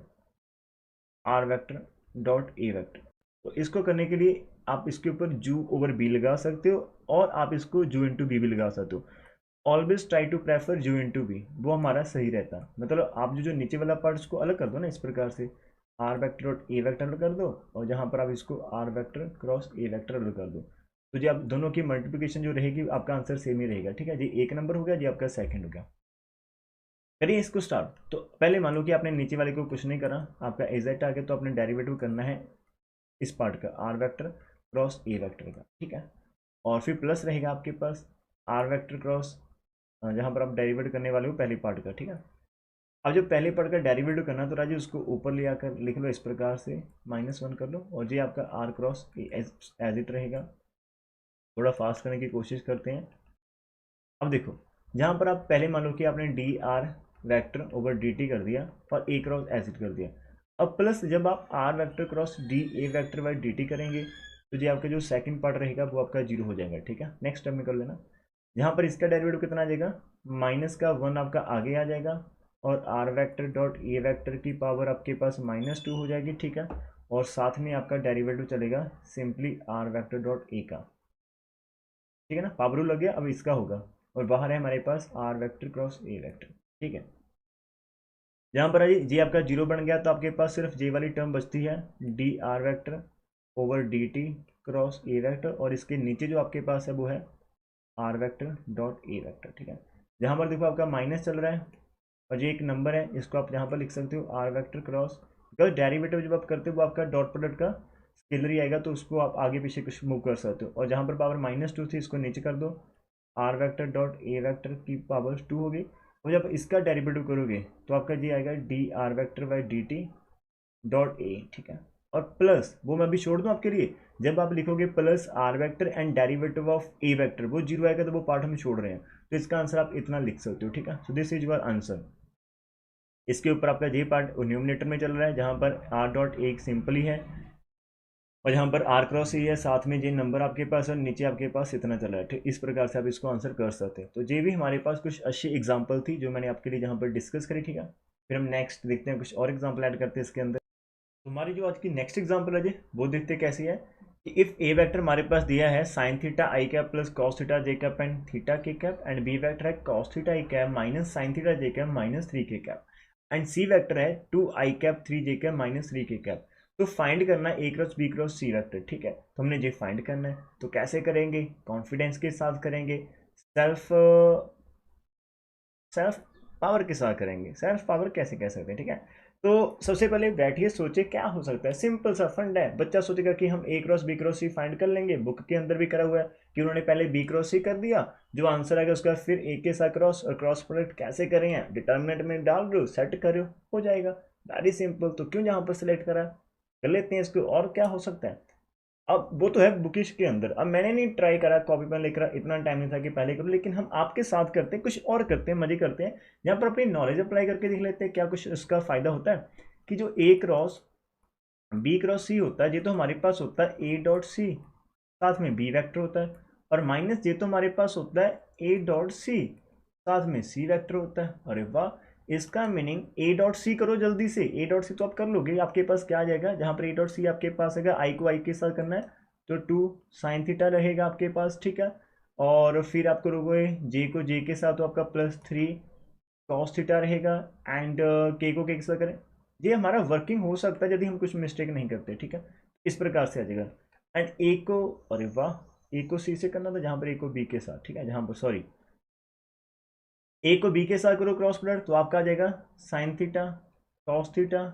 R vector dot A vector. तो इसको करने के लिए आप इसके ऊपर जू ओवर बी लगा सकते हो, और आप इसको जू इंटू बी भी लगा सकते हो। ऑलवेज ट्राई टू प्रेफर जू इंटू बी, वो हमारा सही रहता है। मतलब आप जो नीचे वाला पार्ट उसको अलग कर दो ना, इस प्रकार से R vector dot A vector कर दो, और जहाँ पर आप इसको R vector cross A vector अलग कर दो, तो जी आप दोनों की मल्टीप्लिकेशन जो रहेगी आपका आंसर सेम ही रहेगा। ठीक है जी, एक नंबर हो गया जी, आपका सेकंड हो गया। करिए इसको स्टार्ट। तो पहले मान लो कि आपने नीचे वाले को कुछ नहीं करा, आपका एग्जैक्ट आ गया, तो आपने डेरिवेटिव करना है इस पार्ट का R vector cross A vector का। ठीक है, और फिर प्लस रहेगा आपके पास आर वेक्टर क्रॉस जहाँ पर आप डेरिवेटिव करने वाले हो पहले पार्ट का। ठीक है, अब जब पहले पार्ट का डेरिवेटिव करना तो राजू उसको ऊपर ले आकर लिख लो इस प्रकार से, -1 कर लो, और ये आपका आर क्रॉस एज इट रहेगा। थोड़ा फास्ट करने की कोशिश करते हैं। अब देखो, जहाँ पर आप पहले मान लो कि आपने D R vector over D T कर दिया और ए क्रॉस एज इट कर दिया। अब प्लस जब आप R vector cross D A vector by D T करेंगे, तो ये आपका जो सेकंड पार्ट रहेगा वो आपका जीरो हो जाएगा। ठीक है, नेक्स्ट स्टेप में कर लेना। यहाँ पर इसका डेरिवेटिव कितना आ जाएगा, -1 आपका आगे आ जाएगा, और R vector dot A vector की पावर आपके पास -2 हो जाएगी। ठीक है, और साथ में आपका डेरिवेटिव चलेगा simply R vector dot A का। ठीक है ना, पावर रूल लग गया। अब इसका होगा, और बाहर है हमारे पास R vector cross A vector. ठीक है, यहाँ पर जी आपका जीरो बन गया, तो आपके पास सिर्फ जे वाली टर्म बचती है, D R vector over D T cross A vector, और इसके नीचे जो आपके पास है वो है R vector dot A vector. ठीक है, जहाँ पर देखो आपका माइनस चल रहा है, और ये एक नंबर है, इसको आप यहाँ पर लिख सकते हो R vector cross, because derivative जब आप करते हो वो आपका डॉट प्रोडक्ट का स्केलर ही आएगा, तो उसको आप आगे पीछे कुछ मूव कर सकते हो। और जहाँ पर पावर -2 थी इसको नीचे कर दो, R vector dot A vector की पावर 2 होगी, और जब इसका डेरिवेटिव करोगे तो आपका ये आएगा D R vector by D T dot A. ठीक है, और प्लस वो मैं अभी छोड़ दूँ आपके लिए, जब आप लिखोगे plus R vector and derivative of A vector, वो जीरो आएगा, तो वो पार्ट हम छोड़ रहे हैं, तो इसका आंसर आप इतना लिख सकते हो। ठीक है, so this is your answer. इसके ऊपर आपका जे पार्ट न्यूमिनेटर में चल रहा है, जहाँ पर आर डॉट एक सिंपल ही है, और यहाँ पर आर क्रॉस ही है, साथ में जे नंबर आपके पास है, नीचे आपके पास इतना चल रहा है। ठीक, इस प्रकार से आप इसको आंसर कर सकते हैं। तो ये भी हमारे पास कुछ अच्छी एग्जाम्पल थी जो मैंने आपके लिए जहाँ पर डिस्कस करी। ठीक है, फिर हम नेक्स्ट देखते हैं, कुछ और एग्जाम्पल ऐड करते हैं इसके अंदर। तो हमारी जो आज की नेक्स्ट एग्जाम्पल है जी, वो देखते कैसी है कि इफ ए वेक्टर हमारे पास दिया है sine theta I cap plus cos theta J cap and theta के कैप, एंड बी वेक्टर है कॉस थीटा आई कैप माइनस साइन थीटा जे कैप माइनस 3 के कैप, एंड सी वेक्टर है 2 आई कैप 3 जे cap minus 3 के cap. तो find करना है ए cross B cross C vector. ठीक है, तो हमने ये फाइंड करना है, तो कैसे करेंगे, कॉन्फिडेंस के साथ करेंगे, सेल्फ सेल्फ पावर के साथ करेंगे। सेल्फ पावर कैसे कह सकते हैं, ठीक है। तो सबसे पहले बैठिए, सोचे क्या हो सकता है। सिंपल सा फंड है, बच्चा सोचेगा कि हम ए क्रॉस बी क्रॉस सी फाइंड कर लेंगे। बुक के अंदर भी करा हुआ है कि उन्होंने पहले बी क्रॉस सी कर दिया, जो आंसर आएगा उसका फिर ए के साथ क्रॉस, और क्रॉस प्रोडक्ट कैसे करें, डिटर्मिनेंट में डाल दो, सेट करो, हो जाएगा। Very simple. तो क्यों यहाँ पर सिलेक्ट करा, कर लेते हैं इसको। और क्या हो सकता है, अब वो तो है बुकिश के अंदर। अब मैंने नहीं ट्राई करा कॉपी पेन लेकर, इतना टाइम नहीं था कि पहले करूँ, लेकिन हम आपके साथ करते हैं, कुछ और करते हैं, मजे करते हैं, यहाँ पर अपनी नॉलेज अप्लाई करके देख लेते हैं क्या कुछ उसका फायदा होता है। कि जो ए क्रॉस बी क्रॉस सी होता है, ये तो हमारे पास होता है ए डॉट सी, साथ में बी वेक्टर होता है, और माइनस ये तो हमारे पास होता है ए डॉट सी, साथ में सी वेक्टर होता है। अरे वाह, इसका मीनिंग ए डॉट सी करो जल्दी से। ए डॉट सी तो आप कर लोगे, आपके पास क्या आ जाएगा, जहाँ पर ए डॉट सी आपके पास आएगा, आई को आई के साथ करना है, तो 2 साइन थीटा रहेगा आपके पास। ठीक है, और फिर आप करोगे जे को जे के साथ, तो आपका +3 कॉस थीटा रहेगा, एंड के को के साथ करें। ये हमारा वर्किंग हो सकता है यदि हम कुछ मिस्टेक नहीं करते। ठीक है, इस प्रकार से आ जाएगा। एंड ए को, अरे वाह, ए को सी से करना था, जहाँ पर ए को बी के साथ। ठीक है, जहाँ पर सॉरी ए को बी के साथ करो क्रॉस प्रोडक्ट, तो आपका आ जाएगा साइन थीटा कॉस थीटा।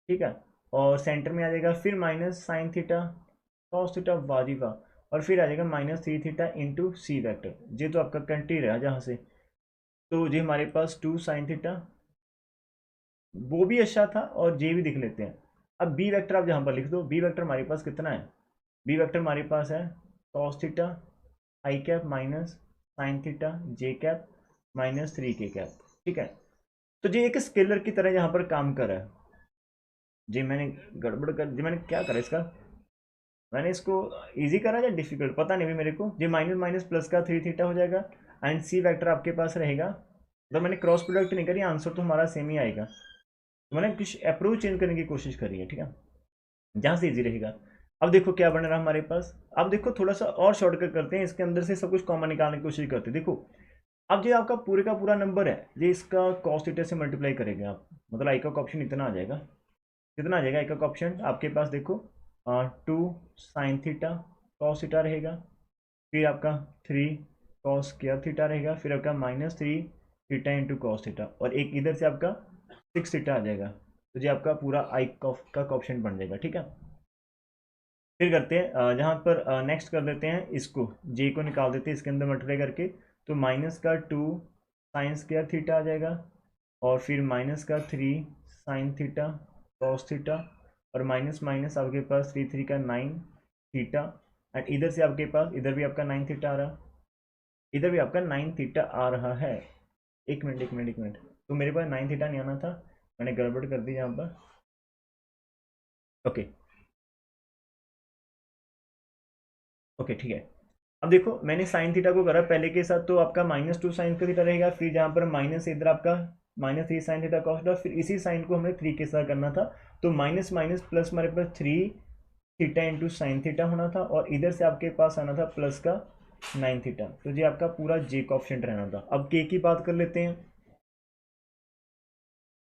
ठीक है, और सेंटर में आ जाएगा फिर minus sine theta cos theta, वाह जी वाह, और फिर आ जाएगा -3 थीटा इंटू सी वैक्टर। ये तो आपका कंट्री रहा जहाँ से, तो ये हमारे पास 2 साइन थीटा, वो भी अच्छा था, और जे भी लिख लेते हैं। अब बी वेक्टर आप जहाँ पर लिख दो, बी वेक्टर हमारे पास कितना है, बी वेक्टर हमारे पास है कॉस थीटा आई कैप माइनस साइन थीटा जे कैप -3 के कैप। ठीक है, तो ये एक स्केलर की तरह यहाँ पर काम कर रहा है। जी मैंने गड़बड़ कर, जी मैंने क्या करा इसका, मैंने इसको इजी करा या डिफिकल्ट पता नहीं भी मेरे को। जी माइनस माइनस प्लस का 3 थीटा हो जाएगा, एंड सी वेक्टर आपके पास रहेगा। तो मैंने क्रॉस प्रोडक्ट नहीं करी, आंसर तो हमारा सेम ही आएगा। तो मैंने कुछ अप्रोच चेंज करने की कोशिश करी है। ठीक है, जहाँ से इजी रहेगा। अब देखो क्या बन रहा है हमारे पास। अब देखो थोड़ा सा और शॉर्टकट करते हैं, इसके अंदर से सब कुछ कॉमन निकालने की कोशिश करते हैं। देखो अब जो आपका पूरे का पूरा नंबर है, ये इसका कॉस थीटा से मल्टीप्लाई करेंगे आप, मतलब आई का ऑप्शन इतना आ जाएगा। कितना आ जाएगा आई का ऑप्शन आपके पास, देखो 2 sin थीटा कॉस थीटा रहेगा, फिर आपका 3 cos स्क्वायर थीटा रहेगा, फिर आपका -3 थीटा इंटू कॉस थीटा, और एक इधर से आपका 6 थीटा आ जाएगा। तो ये आपका पूरा आई का ऑप्शन बन जाएगा, ठीक है। फिर करते हैं जहाँ पर नेक्स्ट कर देते हैं इसको, जे को निकाल देते हैं इसके अंदर मल्टीप्लाई करके। तो -2 sin स्क्वायर थीटा आ जाएगा, और फिर -3 sin थीटा कॉस थीटा, और माइनस माइनस आपके पास 3 3 का 9 थीटा, एंड इधर से आपके पास इधर भी आपका 9 थीटा आ रहा, इधर भी आपका 9 थीटा आ रहा है। एक मिनट एक मिनट एक मिनट, तो मेरे पास 9 थीटा नहीं आना था, मैंने गड़बड़ कर दी यहाँ पर। ओके ओके ठीक है। अब देखो मैंने साइन थीटा को करा पहले के साथ, तो आपका -2 sin का थीटा रहेगा, फिर जहाँ पर माइनस इधर आपका -3 sin थीटा कॉस थीटा, फिर इसी साइन को हमें 3 के साथ करना था। तो माइनस माइनस प्लस हमारे पास 3 थीटा इंटू साइन थीटा होना था, और इधर से आपके पास आना था प्लस का 9 थीटा। तो ये आपका पूरा जे का ऑप्शन रहना था। अब के की बात कर लेते हैं,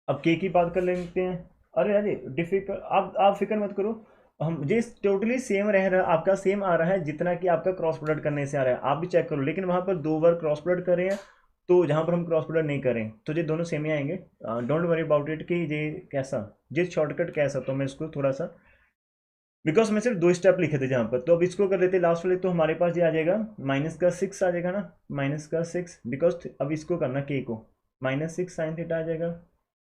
अब के की बात कर लेते हैं। अरे अरे डिफिकल्ट, आप फिक्र मत करो, हम ये टोटली सेम रह रहा, आपका सेम आ रहा है जितना कि आपका क्रॉस प्रोडक्ट करने से आ रहा है, आप भी चेक करो। लेकिन वहाँ पर 2 बार क्रॉस प्रोडक्ट कर रहे हैं, तो जहाँ पर हम क्रॉस प्रोडक्ट नहीं करें तो ये दोनों सेम ही आएंगे। डोंट वरी अबाउट इट कि ये कैसा, ये शॉर्टकट कैसा, तो मैं इसको थोड़ा सा, बिकॉज मैं सिर्फ 2 स्टेप लिखे थे जहाँ पर, तो अब इसको कर लेते लास्ट वाले। तो हमारे पास ये आ जाएगा -6 आ जाएगा ना, -6, बिकॉज अब इसको करना के को, -6 sin थीटा आ जाएगा,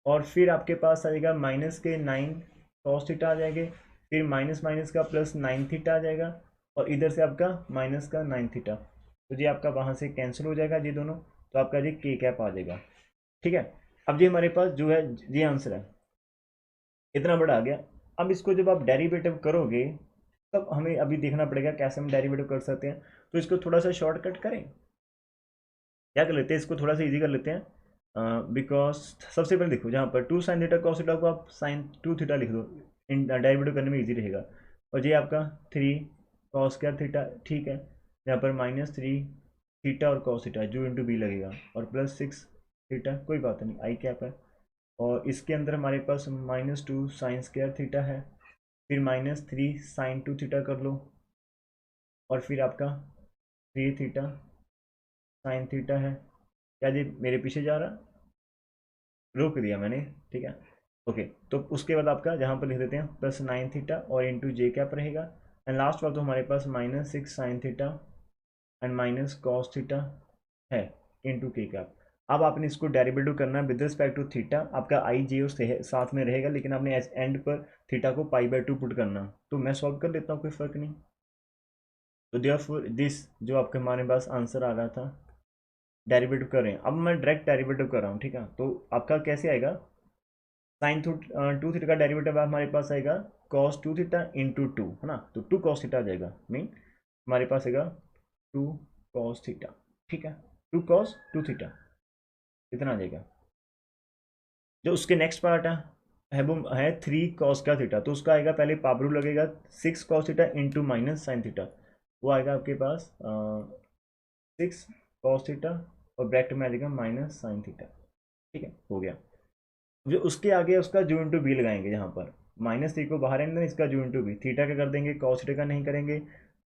और फिर आपके पास आ जाएगा -9 कॉस थीटा आ जाएंगे, फिर माइनस माइनस का +9 थीटा आ जाएगा, और इधर से आपका -9 थीटा। तो ये आपका वहाँ से कैंसिल हो जाएगा ये दोनों, तो आपका ये के कैप आ जाएगा, ठीक है। अब ये हमारे पास जो है ये आंसर है, इतना बड़ा आ गया। अब इसको जब आप डेरिवेटिव करोगे, तब हमें अभी देखना पड़ेगा कैसे हम डेरिवेटिव कर सकते हैं। तो इसको थोड़ा सा शॉर्टकट करें, क्या कर लेते हैं, इसको थोड़ा सा इजी कर लेते हैं। बिकॉज सबसे पहले देखो, जहाँ पर 2 sin थीटा कॉस थीटा को आप sin 2 थीटा लिख दो, इन डेरिवेटिव करने में इजी रहेगा। और ये आपका 3 cos स्क्वायर थीटा, ठीक है। यहाँ पर -3 थीटा और कॉस थीटा जो इंटू बी लगेगा, और +6 थीटा, कोई बात नहीं, आई कैप है। और इसके अंदर हमारे पास -2 sin स्क्वायर थीटा है, फिर -3 sin 2 थीटा कर लो, और फिर आपका 3 थीटा sin थीटा है। क्या जी मेरे पीछे जा रहा, रोक दिया मैंने, ठीक है। ओके, तो उसके बाद आपका जहाँ पर लिख देते हैं +9 थीटा और इंटू जे कैप रहेगा, एंड लास्ट वाला तो हमारे पास -6 sin theta and -cos theta है इंटू के कैप। अब आपने इसको डेरिवेटिव करना है विद रिस्पेक्ट टू थीटा, आपका आई जे उस साथ में रहेगा, लेकिन आपने एंड पर थीटा को π/2 पुट करना। तो मैं सॉल्व कर लेता हूँ, कोई फर्क नहीं। तो देयरफॉर दिस जो आपके हमारे पास आंसर आ रहा था, डेरिवेटिव कर रहे हैं, अब मैं डायरेक्ट डेरिवेटिव कर रहा हूँ, ठीक है। तो आपका कैसे आएगा, sin 2 थीटा का डेरिवेटिव हमारे पास आएगा cos 2 थीटा इंटू 2, है ना। तो 2 cos थीटा आ जाएगा, मीन हमारे पास आएगा 2 cos थीटा, ठीक है। 2 cos 2 थीटा इतना आ जाएगा। जो उसके नेक्स्ट पार्ट है वो है 3 cos का थीटा, तो उसका आएगा पहले पावर रूल लगेगा, 6 cos theta into -sin theta, वो आएगा आपके पास 6 cos थीटा, और ब्रैकेट में आ जाएगा -sin थीटा, ठीक है, हो गया। जो उसके आगे उसका जू इंटू बी लगाएंगे, जहाँ पर -3 को बाहर आने, इसका जू इंटू बी, थीटा का कर देंगे कॉस थीटा का नहीं करेंगे,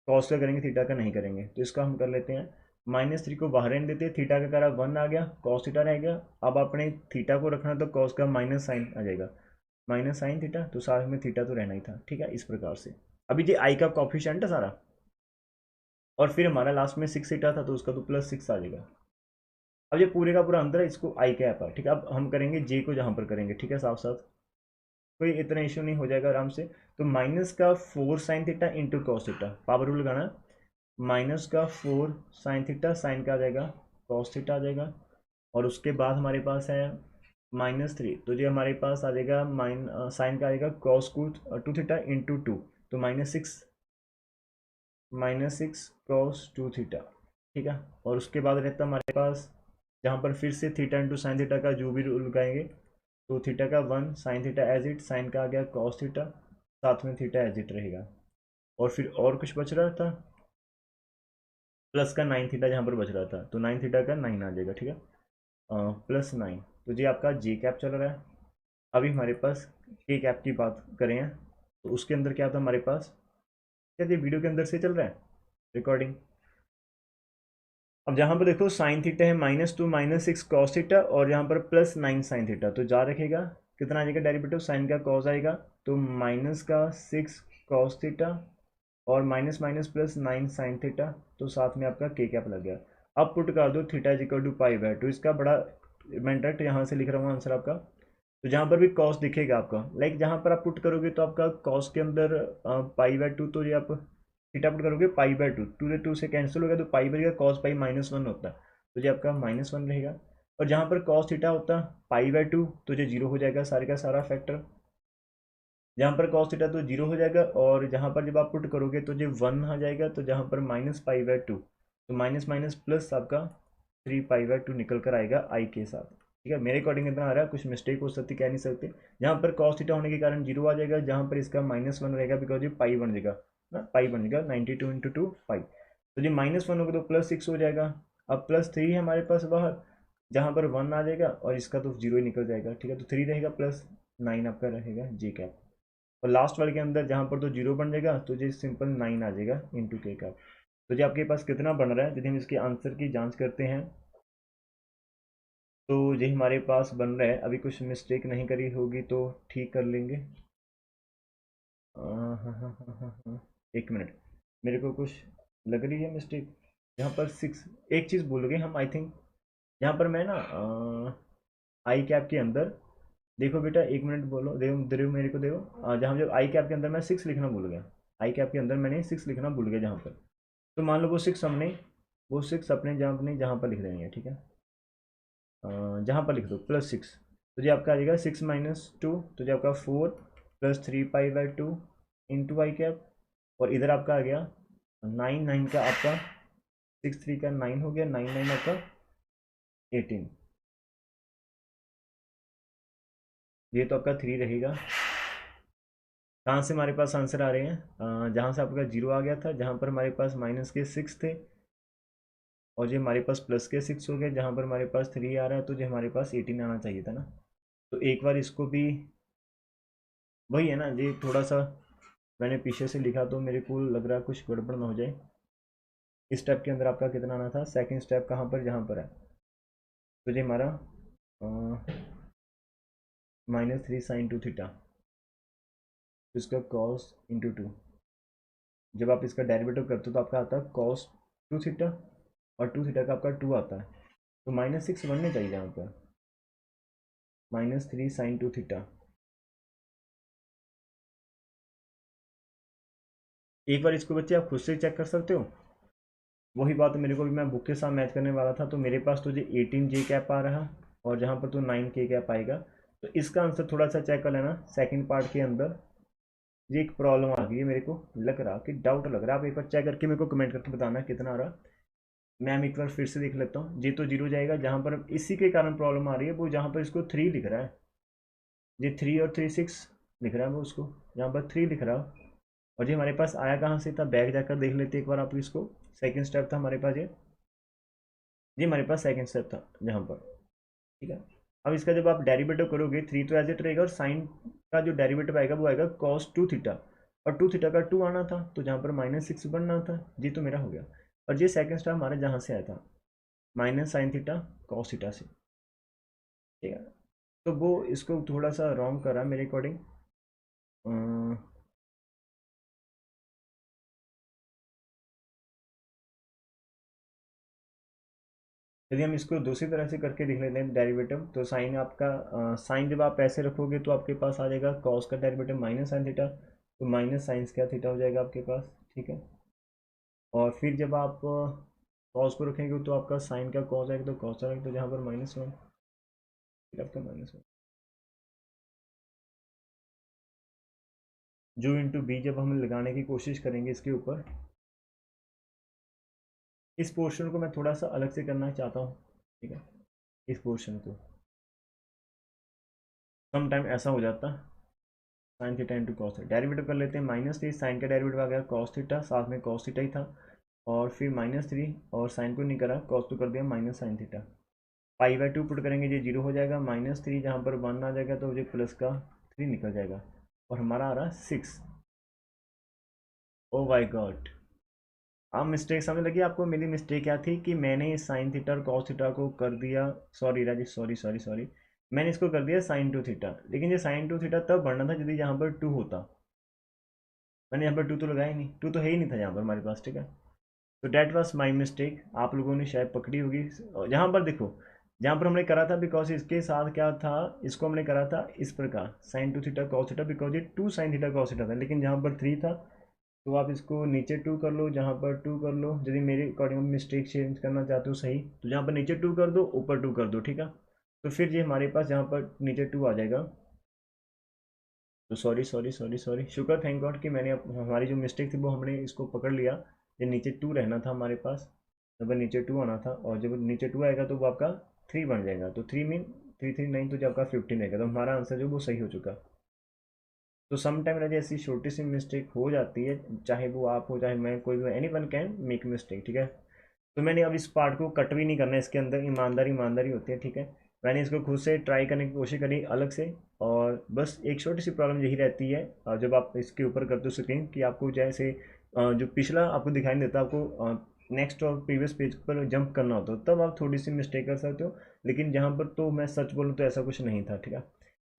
कॉस का करेंगे थीटा का नहीं करेंगे। तो इसका हम कर लेते हैं, -3 को बाहर आने देते हैं, थीटा का करा 1 आ गया, कॉस थीटा रह गया। अब आपने थीटा को रखना, तो कॉस का माइनस साइन आ जाएगा, -sin थीटा, तो साथ में थीटा तो रहना ही था, ठीक है। इस प्रकार से अभी ये आई का कॉफिशेंट है सारा, और फिर हमारा लास्ट में 6 थीटा था, तो उसका तो +6 आ जाएगा। अब ये पूरे का पूरा अंदर है, इसको आई कैप है, ठीक है। अब हम करेंगे जे को जहाँ पर करेंगे, ठीक है, साफ साथ, कोई इतना इशू नहीं, हो जाएगा आराम से। तो -4 sin theta into cos theta, power rule लगाना, -4 sin थीटा, साइन का आ जाएगा कॉस थीटा आ जाएगा, और उसके बाद हमारे पास है -3, तो ये हमारे पास आ जाएगा साइन का आएगा cos 2 थीटा इंटू 2, तो -6 cos 2 थीटा, ठीक है। और उसके बाद रहता है हमारे पास, जहाँ पर फिर से थीटा इंटू साइन थीटा का जो भी रूल लगाएंगे, तो थीटा का 1 sin theta as it, sine का आ गया कॉस थीटा, साथ में थीटा एज इट रहेगा। और फिर और कुछ बच रहा था प्लस का 9 थीटा जहाँ पर बच रहा था, तो 9 थीटा का 9 आ जाएगा, ठीक है। +9, तो जी आपका जे कैप चल रहा है। अभी हमारे पास के कैप की बात करें तो उसके अंदर क्या था हमारे पास, क्या ये वीडियो के अंदर से चल रहा है रिकॉर्डिंग। अब जहाँ पर देखो साइन थीटा है -2 -6 कॉस थीटा, और यहाँ पर +9 साइन थीटा, तो जा रखेगा कितना आ जाएगा डेरिवेटिव, साइन का कॉस आएगा तो -6 कॉस थीटा और माइनस माइनस +9 साइन थीटा, तो साथ में आपका के कैप लग गया। अब पुट कर दो थीटा इज इक्वल टू π/2, इसका बड़ा मैं डायरेक्ट यहाँ से लिख रहा हूँ आंसर आपका। तो जहाँ पर भी कॉस दिखेगा आपका, लाइक जहाँ पर आप पुट करोगे तो आपका कॉस के अंदर π/2, तो ये आप थीटा पुट करोगे π/2, 2 से 2 से कैंसिल हो गया तो पाई बचेगा, कॉस पाई -1 होता है, तो ये आपका -1 रहेगा। और जहाँ पर कॉस थीटा होता है π/2, तो ये जीरो हो जाएगा सारे का सारा फैक्टर। जहाँ पर कॉस थीटा तो जीरो हो जाएगा, और जहाँ पर जब आप पुट करोगे तो जो 1 आ जाएगा, तो जहाँ पर -π/2, तो माइनस माइनस प्लस आपका 3π/2 निकल कर आएगा आई के साथ, ठीक है। मेरे अकॉर्डिंग इतना आ रहा है, कुछ मिस्टेक हो सकती, कह नहीं सकते। जहाँ पर कॉस थीटा होने के कारण जीरो आ जाएगा, जहाँ पर इसका -1 रहेगा बिकॉज ये पाई बन जाएगा ना, पाई बन जाएगा 92 × 2 पाई, तो जो -1 होगा तो +6 हो जाएगा। अब +3 है हमारे पास बाहर, जहाँ पर 1 आ जाएगा और इसका तो जीरो ही निकल जाएगा, ठीक है। तो 3 रहेगा +9 आपका रहेगा जे कैप, और लास्ट वाले के अंदर जहाँ पर तो जीरो बन जाएगा तो ये सिंपल 9 आ जाएगा इंटू के का। तो जो आपके पास कितना बन रहा है, यदि हम इसके आंसर की जांच करते हैं तो ये हमारे पास बन रहा है, अभी कुछ मिस्टेक नहीं करी होगी तो ठीक कर लेंगे। हाँ हाँ हाँ हाँ हाँ हाँ, 1 मिनट, मेरे को कुछ लग रही है मिस्टेक। यहाँ पर 6, एक चीज़ भूल गए हम आई थिंक, यहाँ पर मैं ना आई कैप के अंदर, देखो बेटा 1 मिनट बोलो, दे मेरे को देखो, जहाँ जब आई कैप के अंदर मैं 6 लिखना भूल गया, आई कैप के अंदर मैंने 6 लिखना भूल गया जहाँ पर, तो मान लो वो सिक्स अपने जहाँ पर लिख देनी है, ठीक है। जहाँ पर लिख दो +6, तो जो आपका आ जाएगा 6 - 2, तो जो आपका 4 +3π/2 इंटू आई कैप, और इधर आपका आ गया 9 का आपका 6 3 का 9 हो गया, 9 9 आपका 18, ये तो आपका 3 रहेगा। कहाँ से हमारे पास आंसर आ रहे हैं, जहाँ से आपका जीरो आ गया था, जहाँ पर हमारे पास माइनस के 6 थे, और जो हमारे पास प्लस के 6 हो गए, जहाँ पर हमारे पास 3 आ रहा है, तो जो हमारे पास 18 आना चाहिए था ना। तो एक बार इसको भी, वही है ना जी, थोड़ा सा मैंने पीछे से लिखा तो मेरे को लग रहा है कुछ गड़बड़ ना हो जाए। इस स्टेप के अंदर आपका कितना आना था, सेकंड स्टेप कहाँ पर, जहाँ पर है, तो ये हमारा -3 sin 2 थीटा, तो इसका कॉस इंटू 2, जब आप इसका डेरिवेटिव करते हो तो आपका आता है कॉस 2 थीटा, और 2 थीटा का आपका 2 आता है, तो -6 बनने चाहिए यहाँ पर, -3 sin 2 थीटा। एक बार इसको बच्चे आप खुद से चेक कर सकते हो, वही बात मेरे को भी, मैं बुक के साथ मैच करने वाला था, तो मेरे पास तो जो 18 जे कैप आ रहा, और जहाँ पर तो 9 के कैप आएगा, तो इसका आंसर थोड़ा सा चेक कर लेना सेकंड पार्ट के अंदर। ये एक प्रॉब्लम आ गई है, मेरे को लग रहा कि डाउट लग रहा है, आप एक बार चेक करके मेरे को कमेंट करके बताना कितना आ रहा। मैम एक बार फिर से देख लेता हूँ, ये तो जीरो जाएगा, जहाँ पर इसी के कारण प्रॉब्लम आ रही है वो जहाँ पर इसको 3 लिख रहा है, ये 3 और 3 6 लिख रहा है वो उसको, जहाँ पर 3 लिख रहा है। और ये हमारे पास आया कहाँ से था, बैग जाकर देख लेते एक बार आप इसको, सेकंड स्टेप था हमारे पास ये हमारे पास सेकंड स्टेप था जहाँ पर, ठीक है। अब इसका जब आप डेरिवेटिव करोगे, 3 तो एज इट रहेगा, और साइन का जो डेरिवेटिव आएगा वो आएगा कॉस 2 थीटा, और 2 थीटा का 2 आना था, तो जहाँ पर -6 बनना था, जी तो मेरा हो गया। और ये सेकंड स्टेप हमारा जहाँ से आया था -sin थीटा कॉस थीटा से, ठीक है। तो वो इसको थोड़ा सा रॉन्ग करा मेरे अकॉर्डिंग। यदि हम इसको दूसरी तरह से करके लिख लेते हैं डेरिवेटिव, तो साइन आपका, साइन जब आप ऐसे रखोगे तो आपके पास आ जाएगा कॉस का डेरिवेटिव -sin थीटा, तो माइनस साइंस का थीटा हो जाएगा आपके पास, ठीक है। और फिर जब आप कॉस को रखेंगे तो आपका साइन का कॉस आएगा, तो कॉस आएगा, तो जहाँ पर -1 फिर आपका -1, जो इंटू बी जब हम लगाने की कोशिश करेंगे इसके ऊपर, इस पोर्शन को मैं थोड़ा सा अलग से करना चाहता हूँ, ठीक है। इस पोर्शन को सम टाइम ऐसा हो जाता, sine theta into cos theta, derivative कर लेते हैं। -3 साइन का डेरिवेटिव आ गया कॉस थीटा, साथ में कॉस थीटा ही था, और फिर -3 और साइन को नहीं करा, कॉस तो कर दिया माइनस साइन थीटा। पाई/2 पुट करेंगे, ये 0 हो जाएगा, -3 जहाँ पर 1 आ जाएगा तो ये प्लस का 3 निकल जाएगा, और हमारा आ रहा 6। ओ माई गॉड। अब मिस्टेक समझ लगी आपको? मेरी मिस्टेक क्या थी कि मैंने साइन थीटा और कॉस थीटा को कर दिया, sorry Rajesh, sorry sorry sorry, मैंने इसको कर दिया साइन 2 थीटा, लेकिन ये साइन 2 थीटा तब बढ़ना था यदि यहाँ पर 2 होता। मैंने यहाँ पर 2 तो लगाया ही नहीं, 2 तो है ही नहीं था यहाँ पर हमारे पास, ठीक है। तो डैट वॉज माई मिस्टेक, आप लोगों ने शायद पकड़ी होगी। यहाँ पर देखो, जहाँ पर हमने करा था, बिकॉज इसके साथ क्या था, इसको हमने करा था इस प्रकार sine 2 theta cos theta, because ये 2 साइन थीटा कॉस थीटा था, लेकिन जहाँ पर 3 था तो आप इसको नीचे 2 कर लो, जहाँ पर 2 कर लो, यदि मेरे अकॉर्डिंग मिस्टेक चेंज करना चाहते हो सही, तो जहाँ पर नीचे 2 कर दो, ऊपर 2 कर दो, ठीक है। तो फिर ये हमारे पास जहाँ पर नीचे 2 आ जाएगा। तो सॉरी सॉरी सॉरी सॉरी, शुक्र थैंक गॉड कि मैंने हमारी जो मिस्टेक थी वो हमने इसको पकड़ लिया। ये नीचे 2 रहना था हमारे पास, जब नीचे 2 आना था, और जब नीचे 2 आएगा तो वो आपका 3 बन जाएगा, तो 3 मीन 3 3 9, तो जब आपका 15 रहेगा, तो हमारा आंसर जो वो सही हो चुका। तो सम टाइम राजा ऐसी छोटी सी मिस्टेक हो जाती है, चाहे वो आप हो चाहे मैं, कोई भी, any one can make mistake, ठीक है। तो मैंने अब इस पार्ट को कट भी नहीं करना है, इसके अंदर ईमानदारी ईमानदारी होती है, ठीक है। मैंने इसको खुद से ट्राई करने की कोशिश करी अलग से, और बस एक छोटी सी प्रॉब्लम यही रहती है, जब आप इसके ऊपर करते हो स्क्रीन, कि आपको जैसे जो पिछला आपको दिखाई नहीं देता, आपको नेक्स्ट और प्रीवियस पेज पर जंप करना होता है, तब आप थोड़ी सी मिस्टेक कर सकते हो, लेकिन जहाँ पर तो मैं सच बोलूँ तो ऐसा कुछ नहीं था, ठीक है।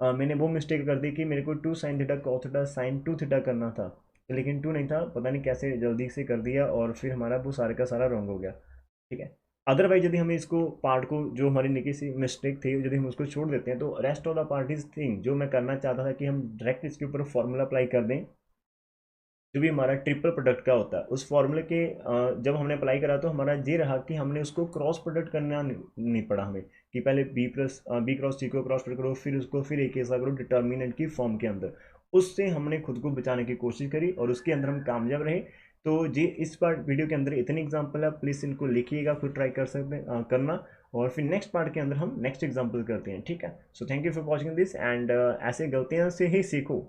मैंने वो मिस्टेक कर दी कि मेरे को 2 sine theta cos theta sine 2 theta करना था, लेकिन 2 नहीं था, पता नहीं कैसे जल्दी से कर दिया, और फिर हमारा वो सारे का सारा रॉन्ग हो गया, ठीक है। अदरवाइज यदि हम इसको पार्ट को, जो हमारी निकी सी मिस्टेक थी, यदि हम उसको छोड़ देते हैं, तो rest of the part is thing, जो मैं करना चाहता था कि हम डायरेक्ट इसके ऊपर फॉर्मूला अप्लाई कर दें, जो भी हमारा ट्रिपल प्रोडक्ट का होता है, उस फॉर्मूले के जब हमने अप्लाई करा तो हमारा ये रहा कि हमने उसको क्रॉस प्रोडक्ट करना नहीं पड़ा हमें, कि पहले बी क्रॉस सी को क्रॉस प्रोडक्ट करो, फिर उसको फिर एक ऐसा करो डिटर्मिनेंट की फॉर्म के अंदर। उससे हमने खुद को बचाने की कोशिश करी, और उसके अंदर हम कामयाब रहे। तो जी इस पार्ट वीडियो के अंदर इतने एग्जाम्पल है, प्लीज़ इनको लिखिएगा, फिर ट्राई कर सकते हैं करना, और फिर नेक्स्ट पार्ट के अंदर हम नेक्स्ट एग्जाम्पल करते हैं, ठीक है। So thank you for watching this, and ऐसे गलतियाँ से ही सीखो।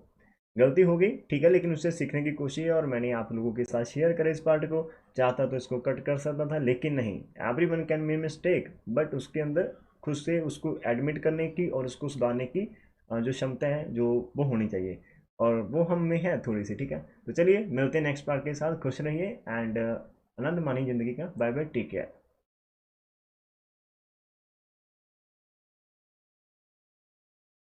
गलती हो गई ठीक है, लेकिन उससे सीखने की कोशिश है, और मैंने आप लोगों के साथ शेयर करा इस पार्ट को। चाहता तो इसको कट कर सकता था, लेकिन नहीं, every one can make mistake, but उसके अंदर खुद से उसको एडमिट करने की और उसको सुधारने की जो क्षमता है, जो वो होनी चाहिए, और वो हम में है थोड़ी सी, ठीक है। तो चलिए मिलते हैं नेक्स्ट पार्ट के साथ, खुश रहिए, एंड आनंद मानिए ज़िंदगी का। Bye bye, take care.